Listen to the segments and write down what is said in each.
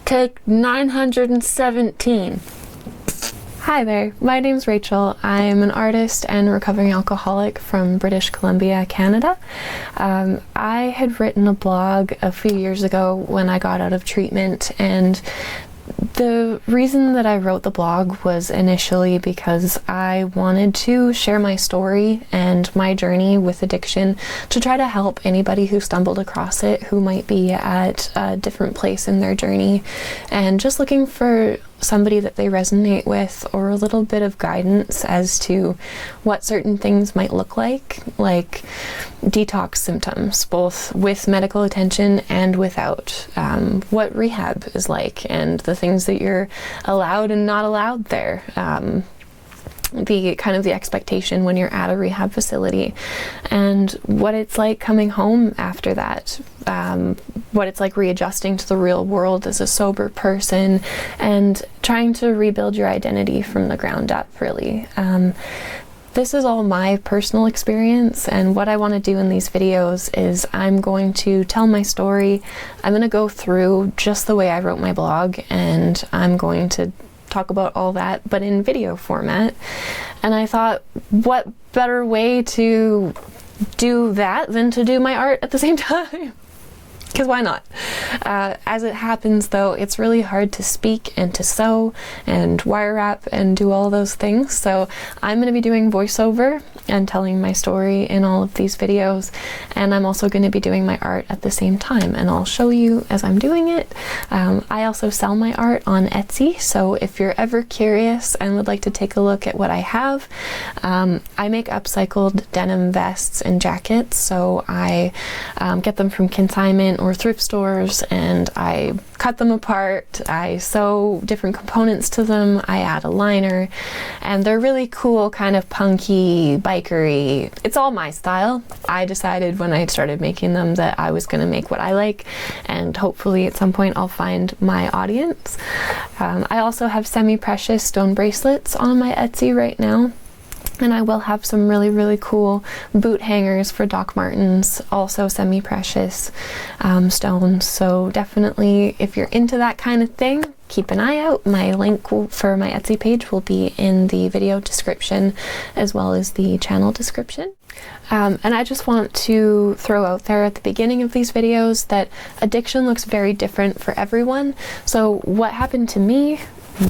Take 917. Hi there, my name's Rachel. I'm an artist and recovering alcoholic from British Columbia, Canada. I had written a blog a few years ago when I got out of treatment, and the reason that I wrote the blog was initially because I wanted to share my story and my journey with addiction to try to help anybody who stumbled across it, who might be at a different place in their journey, and just looking for somebody that they resonate with, or a little bit of guidance as to what certain things might look like detox symptoms, both with medical attention and without, what rehab is like, and the things that you're allowed and not allowed there. The expectation when you're at a rehab facility, and what it's like coming home after that, what it's like readjusting to the real world as a sober person, and trying to rebuild your identity from the ground up, really. This is all my personal experience, and what I want to do in these videos is I'm going to tell my story. I'm going to go through just the way I wrote my blog, and I'm going to talk about all that, but in video format. And I thought, what better way to do that than to do my art at the same time? Because why not? As it happens, though, it's really hard to speak and to sew and wire wrap and do all those things. So I'm going to be doing voiceover and telling my story in all of these videos. And I'm also going to be doing my art at the same time. And I'll show you as I'm doing it. I also sell my art on Etsy. So if you're ever curious and would like to take a look at what I have, I make upcycled denim vests and jackets. So I get them from consignment or thrift stores, and I cut them apart, I sew different components to them, I add a liner, and they're really cool, kind of punky, bikery. It's all my style. I decided when I started making them that I was going to make what I like, and hopefully at some point I'll find my audience. I also have semi-precious stone bracelets on my Etsy right now. And I will have some really, really cool boot hangers for Doc Martens, also semi-precious stones. So definitely, if you're into that kind of thing, keep an eye out. My link for my Etsy page will be in the video description, as well as the channel description. And I just want to throw out there at the beginning of these videos that addiction looks very different for everyone. So what happened to me,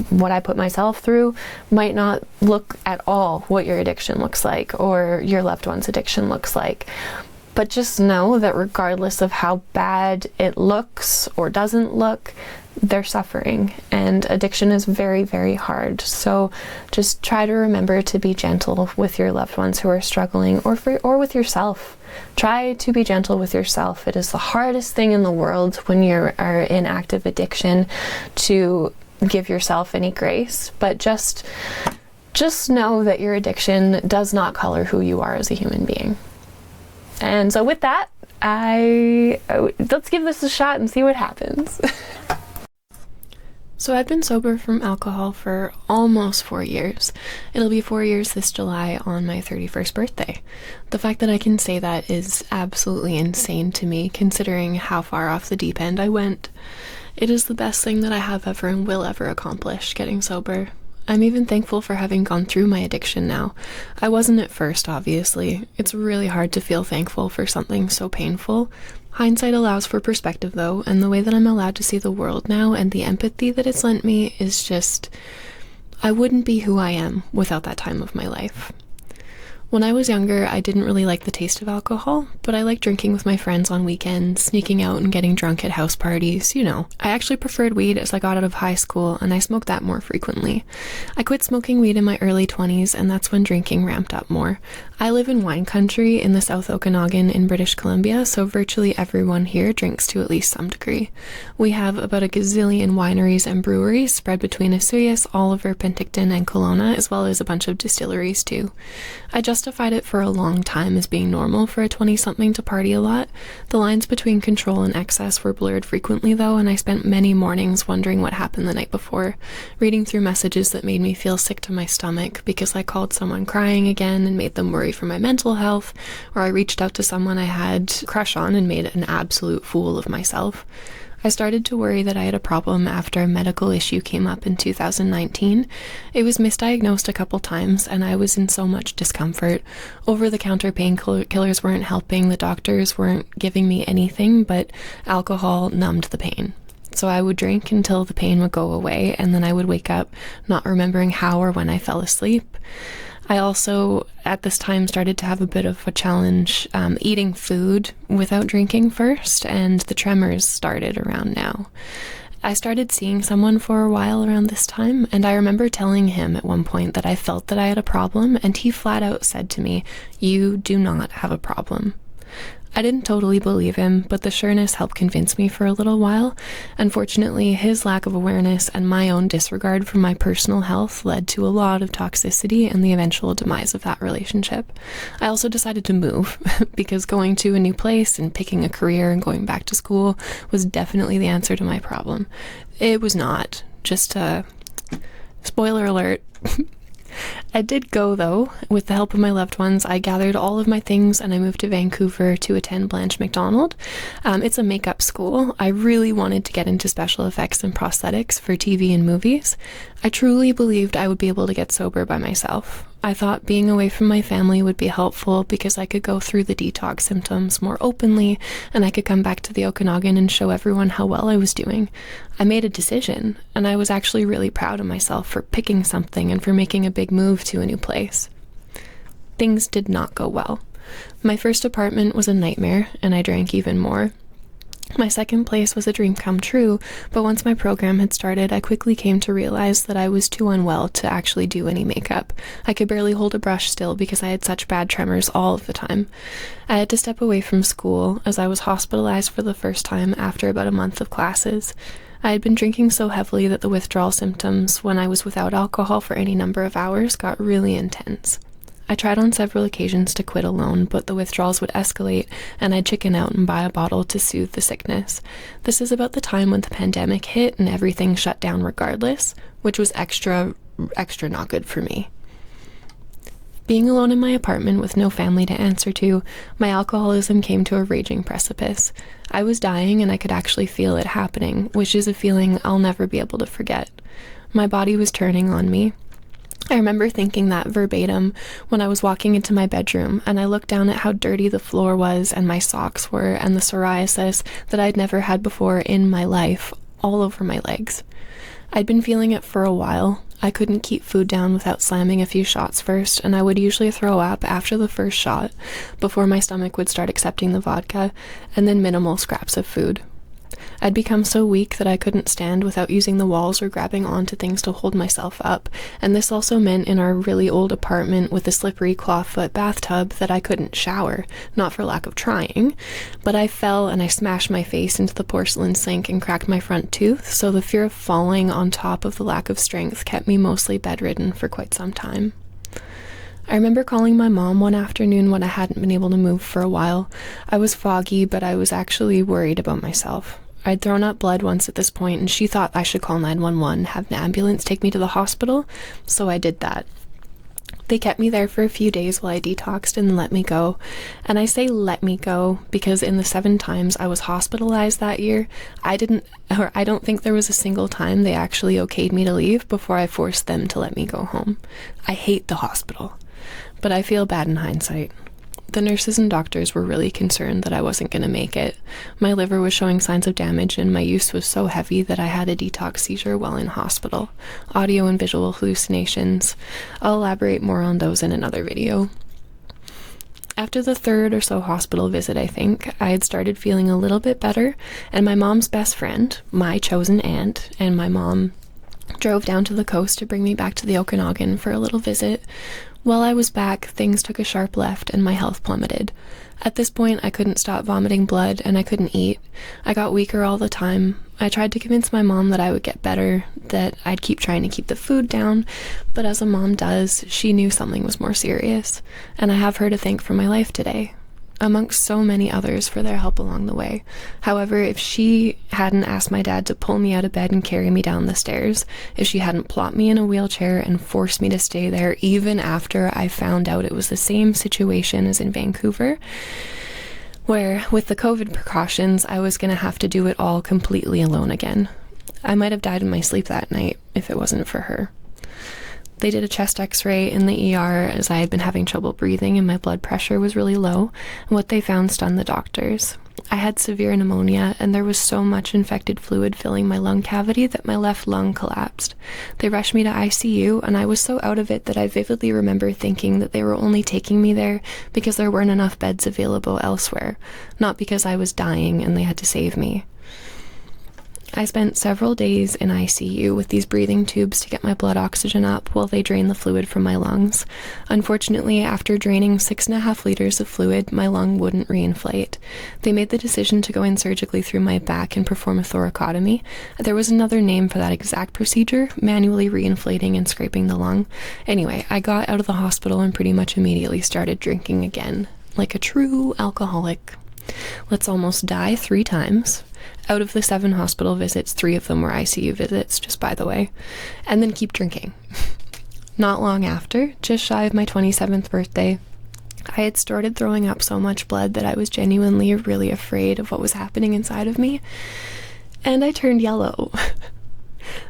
what I put myself through, might not look at all what your addiction looks like or your loved one's addiction looks like. But just know that regardless of how bad it looks or doesn't look, they're suffering, and addiction is very, very hard. So just try to remember to be gentle with your loved ones who are struggling, or with yourself. Try to be gentle with yourself. It is the hardest thing in the world when you are in active addiction to give yourself any grace, but just know that your addiction does not color who you are as a human being. And so with that, let's give this a shot and see what happens. So I've been sober from alcohol for almost 4 years. It'll be 4 years this July on my 31st birthday. The fact that I can say that is absolutely insane to me, considering how far off the deep end I went. It is the best thing that I have ever and will ever accomplish, getting sober. I'm even thankful for having gone through my addiction now. I wasn't at first, obviously. It's really hard to feel thankful for something so painful. Hindsight allows for perspective, though, and the way that I'm allowed to see the world now and the empathy that it's lent me is just... I wouldn't be who I am without that time of my life. When I was younger, I didn't really like the taste of alcohol, but I liked drinking with my friends on weekends, sneaking out and getting drunk at house parties, you know. I actually preferred weed as I got out of high school, and I smoked that more frequently. I quit smoking weed in my early 20s, and that's when drinking ramped up more. I live in wine country in the South Okanagan in British Columbia, so virtually everyone here drinks to at least some degree. We have about a gazillion wineries and breweries spread between Osoyoos, Oliver, Penticton, and Kelowna, as well as a bunch of distilleries too. I justified it for a long time as being normal for a 20-something to party a lot. The lines between control and excess were blurred frequently though, and I spent many mornings wondering what happened the night before, reading through messages that made me feel sick to my stomach because I called someone crying again and made them worry for my mental health, or I reached out to someone I had a crush on and made an absolute fool of myself. I started to worry that I had a problem after a medical issue came up in 2019. It was misdiagnosed a couple times, and I was in so much discomfort. Over-the-counter painkillers weren't helping, the doctors weren't giving me anything, but alcohol numbed the pain. So I would drink until the pain would go away, and then I would wake up not remembering how or when I fell asleep. I also, at this time, started to have a bit of a challenge eating food without drinking first, and the tremors started around now. I started seeing someone for a while around this time, and I remember telling him at one point that I felt that I had a problem, and he flat out said to me, "You do not have a problem." I didn't totally believe him, but the sureness helped convince me for a little while. Unfortunately, his lack of awareness and my own disregard for my personal health led to a lot of toxicity and the eventual demise of that relationship. I also decided to move because going to a new place and picking a career and going back to school was definitely the answer to my problem. It was not. Just a spoiler alert. I did go, though. With the help of my loved ones, I gathered all of my things and I moved to Vancouver to attend Blanche Macdonald. It's a makeup school. I really wanted to get into special effects and prosthetics for TV and movies. I truly believed I would be able to get sober by myself. I thought being away from my family would be helpful because I could go through the detox symptoms more openly and I could come back to the Okanagan and show everyone how well I was doing. I made a decision, and I was actually really proud of myself for picking something and for making a big move to a new place. Things did not go well. My first apartment was a nightmare, and I drank even more. My second place was a dream come true, but once my program had started, I quickly came to realize that I was too unwell to actually do any makeup. I could barely hold a brush still because I had such bad tremors all of the time. I had to step away from school as I was hospitalized for the first time after about a month of classes. I had been drinking so heavily that the withdrawal symptoms, when I was without alcohol for any number of hours, got really intense. I tried on several occasions to quit alone, but the withdrawals would escalate, and I'd chicken out and buy a bottle to soothe the sickness. This is about the time when the pandemic hit and everything shut down regardless, which was extra not good for me. Being alone in my apartment with no family to answer to, my alcoholism came to a raging precipice. I was dying and I could actually feel it happening, which is a feeling I'll never be able to forget. My body was turning on me. I remember thinking that verbatim when I was walking into my bedroom and I looked down at how dirty the floor was and my socks were and the psoriasis that I'd never had before in my life all over my legs. I'd been feeling it for a while. I couldn't keep food down without slamming a few shots first, and I would usually throw up after the first shot before my stomach would start accepting the vodka, and then minimal scraps of food. I'd become so weak that I couldn't stand without using the walls or grabbing onto things to hold myself up, and this also meant in our really old apartment with a slippery clawfoot bathtub that I couldn't shower, not for lack of trying, but I fell and I smashed my face into the porcelain sink and cracked my front tooth, so the fear of falling on top of the lack of strength kept me mostly bedridden for quite some time. I remember calling my mom one afternoon when I hadn't been able to move for a while. I was foggy, but I was actually worried about myself. I'd thrown up blood once at this point, and she thought I should call 911, have an ambulance take me to the hospital, so I did that. They kept me there for a few days while I detoxed and let me go. And I say let me go because in the 7 times I was hospitalized that year, I don't think there was a single time they actually okayed me to leave before I forced them to let me go home. I hate the hospital, but I feel bad in hindsight. The nurses and doctors were really concerned that I wasn't going to make it. My liver was showing signs of damage and my use was so heavy that I had a detox seizure while in hospital. Audio and visual hallucinations. I'll elaborate more on those in another video. After the 3rd or so hospital visit, I think, I had started feeling a little bit better, and my mom's best friend, my chosen aunt, and my mom drove down to the coast to bring me back to the Okanagan for a little visit. While I was back, things took a sharp left and my health plummeted. At this point, I couldn't stop vomiting blood and I couldn't eat. I got weaker all the time. I tried to convince my mom that I would get better, that I'd keep trying to keep the food down, but as a mom does, she knew something was more serious, and I have her to thank for my life today, amongst so many others for their help along the way. However, if she hadn't asked my dad to pull me out of bed and carry me down the stairs, if she hadn't plopped me in a wheelchair and forced me to stay there even after I found out it was the same situation as in Vancouver, where with the COVID precautions, I was going to have to do it all completely alone again. I might have died in my sleep that night if it wasn't for her. They did a chest x-ray in the ER as I had been having trouble breathing and my blood pressure was really low, and what they found stunned the doctors. I had severe pneumonia, and there was so much infected fluid filling my lung cavity that my left lung collapsed. They rushed me to ICU, and I was so out of it that I vividly remember thinking that they were only taking me there because there weren't enough beds available elsewhere, not because I was dying and they had to save me. I spent several days in ICU with these breathing tubes to get my blood oxygen up while they drained the fluid from my lungs. Unfortunately, after draining 6.5 liters of fluid, my lung wouldn't reinflate. They made the decision to go in surgically through my back and perform a thoracotomy. There was another name for that exact procedure, manually reinflating and scraping the lung. Anyway, I got out of the hospital and pretty much immediately started drinking again, like a true alcoholic. Let's almost die 3 times. Out of the 7 hospital visits, 3 of them were ICU visits, just by the way, and then keep drinking. Not long after, just shy of my 27th birthday, I had started throwing up so much blood that I was genuinely really afraid of what was happening inside of me, and I turned yellow.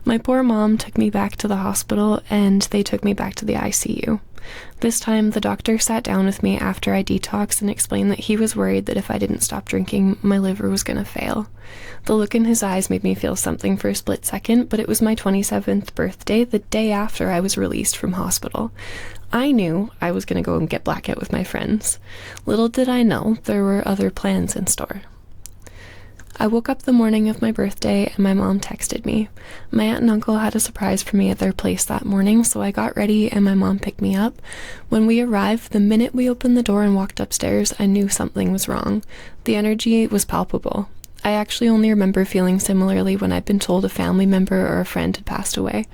My poor mom took me back to the hospital, and they took me back to the ICU. This time, the doctor sat down with me after I detoxed and explained that he was worried that if I didn't stop drinking, my liver was going to fail. The look in his eyes made me feel something for a split second, but it was my 27th birthday, the day after I was released from hospital. I knew I was going to go and get blackout with my friends. Little did I know there were other plans in store. I woke up the morning of my birthday and my mom texted me. My aunt and uncle had a surprise for me at their place that morning, so I got ready and my mom picked me up. When we arrived, the minute we opened the door and walked upstairs, I knew something was wrong. The energy was palpable. I actually only remember feeling similarly when I'd been told a family member or a friend had passed away.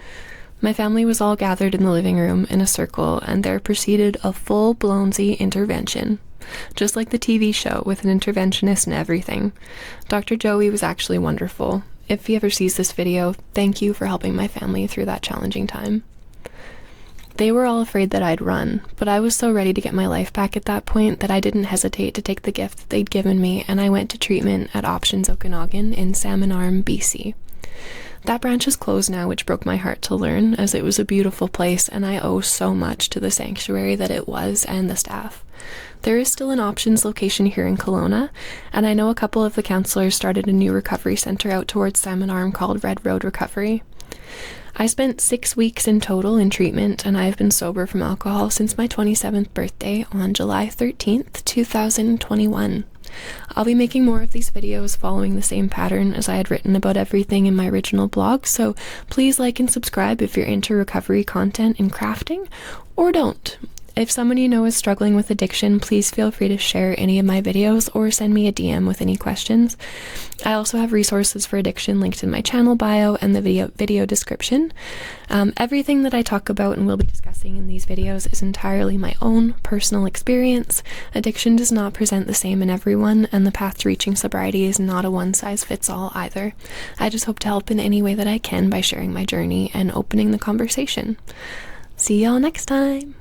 My family was all gathered in the living room in a circle, and there proceeded a full-blown intervention. Just like the TV show with an interventionist and everything. Dr. Joey was actually wonderful. If he ever sees this video, thank you for helping my family through that challenging time. They were all afraid that I'd run, but I was so ready to get my life back at that point that I didn't hesitate to take the gift that they'd given me, and I went to treatment at Options Okanagan in Salmon Arm, BC. That branch is closed now, which broke my heart to learn, as it was a beautiful place and I owe so much to the sanctuary that it was and the staff. There is still an Options location here in Kelowna, and I know a couple of the counselors started a new recovery centre out towards Salmon Arm called Red Road Recovery. I spent 6 weeks in total in treatment, and I have been sober from alcohol since my 27th birthday on July 13th, 2021. I'll be making more of these videos following the same pattern as I had written about everything in my original blog, so please like and subscribe if you're into recovery content and crafting, or don't. If someone you know is struggling with addiction, please feel free to share any of my videos or send me a DM with any questions. I also have resources for addiction linked in my channel bio and the video description. Everything that I talk about and will be discussing in these videos is entirely my own personal experience. Addiction does not present the same in everyone, and the path to reaching sobriety is not a one-size-fits-all either. I just hope to help in any way that I can by sharing my journey and opening the conversation. See y'all next time!